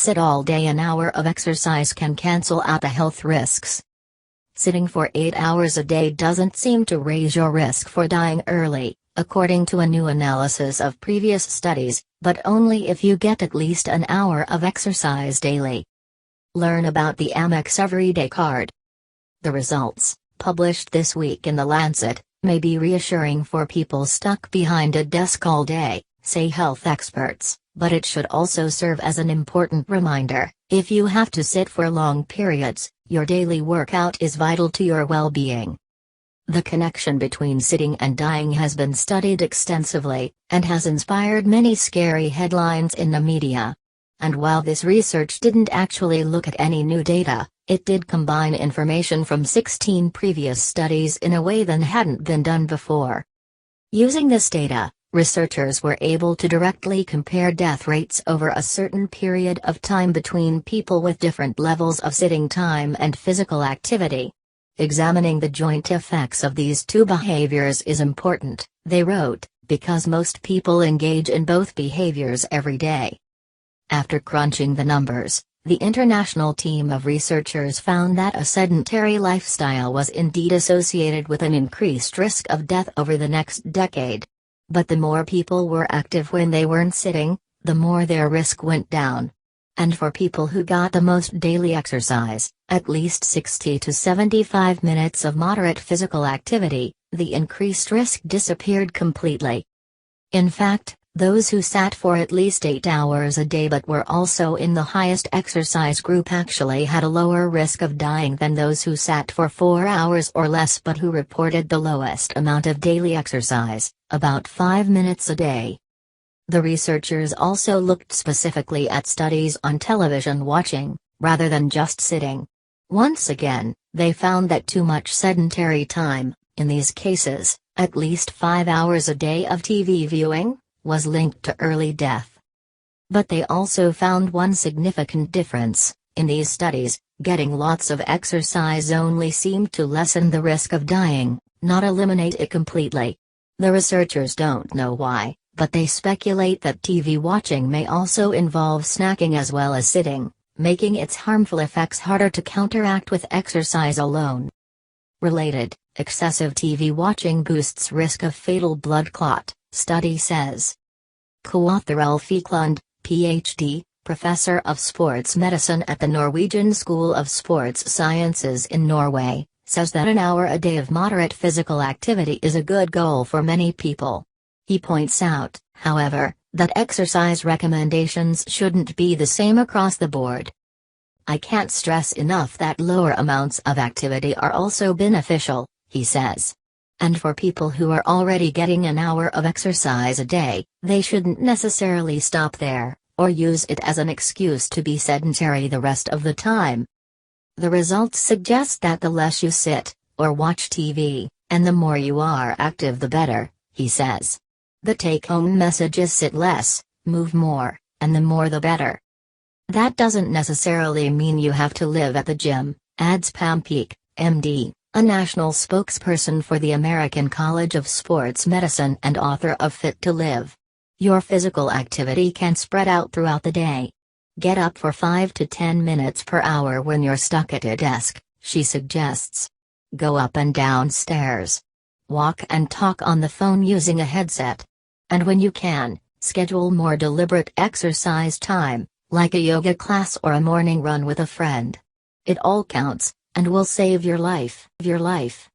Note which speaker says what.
Speaker 1: sit all day. An hour of exercise can cancel out the health risks. Sitting for 8 hours a day doesn't seem to raise your risk for dying early, according to a new analysis of previous studies, but only if you get at least an hour of exercise daily. Learn about the Amex Everyday Card. The results, published this week in The Lancet, may be reassuring for people stuck behind a desk all day, say health experts, but it should also serve as an important reminder: if you have to sit for long periods, your daily workout is vital to your well-being. The connection between sitting and dying has been studied extensively, and has inspired many scary headlines in the media. And while this research didn't actually look at any new data, it did combine information from 16 previous studies in a way that hadn't been done before. Using this data, researchers were able to directly compare death rates over a certain period of time between people with different levels of sitting time and physical activity. Examining the joint effects of these two behaviors is important, they wrote, because most people engage in both behaviors every day. After crunching the numbers, the international team of researchers found that a sedentary lifestyle was indeed associated with an increased risk of death over the next decade. But the more people were active when they weren't sitting, the more their risk went down. And for people who got the most daily exercise, at least 60 to 75 minutes of moderate physical activity, the increased risk disappeared completely. In fact, those who sat for at least 8 hours a day but were also in the highest exercise group actually had a lower risk of dying than those who sat for 4 hours or less but who reported the lowest amount of daily exercise, about 5 minutes a day. The researchers also looked specifically at studies on television watching, rather than just sitting. Once again, they found that too much sedentary time, in these cases, at least 5 hours a day of TV viewing, was linked to early death. But they also found one significant difference: in these studies, getting lots of exercise only seemed to lessen the risk of dying, not eliminate it completely. The researchers don't know why, but they speculate that TV watching may also involve snacking as well as sitting, making its harmful effects harder to counteract with exercise alone. Related, excessive TV watching boosts risk of fatal blood clot, study says. Co-author Ulf Eklund, Ph.D., professor of sports medicine at the Norwegian School of Sports Sciences in Norway, says that an hour a day of moderate physical activity is a good goal for many people. He points out, however, that exercise recommendations shouldn't be the same across the board. "I can't stress enough that lower amounts of activity are also beneficial," he says. And for people who are already getting an hour of exercise a day, they shouldn't necessarily stop there, or use it as an excuse to be sedentary the rest of the time. The results suggest that the less you sit, or watch TV, and the more you are active the better, he says. The take-home message is sit less, move more, and the more the better. That doesn't necessarily mean you have to live at the gym, adds Pam Peake, MD, a national spokesperson for the American College of Sports Medicine and author of Fit to Live. Your physical activity can spread out throughout the day. Get up for 5 to 10 minutes per hour when you're stuck at a desk, she suggests. Go up and down stairs. Walk and talk on the phone using a headset. And when you can, schedule more deliberate exercise time, like a yoga class or a morning run with a friend. It all counts, and will save your life.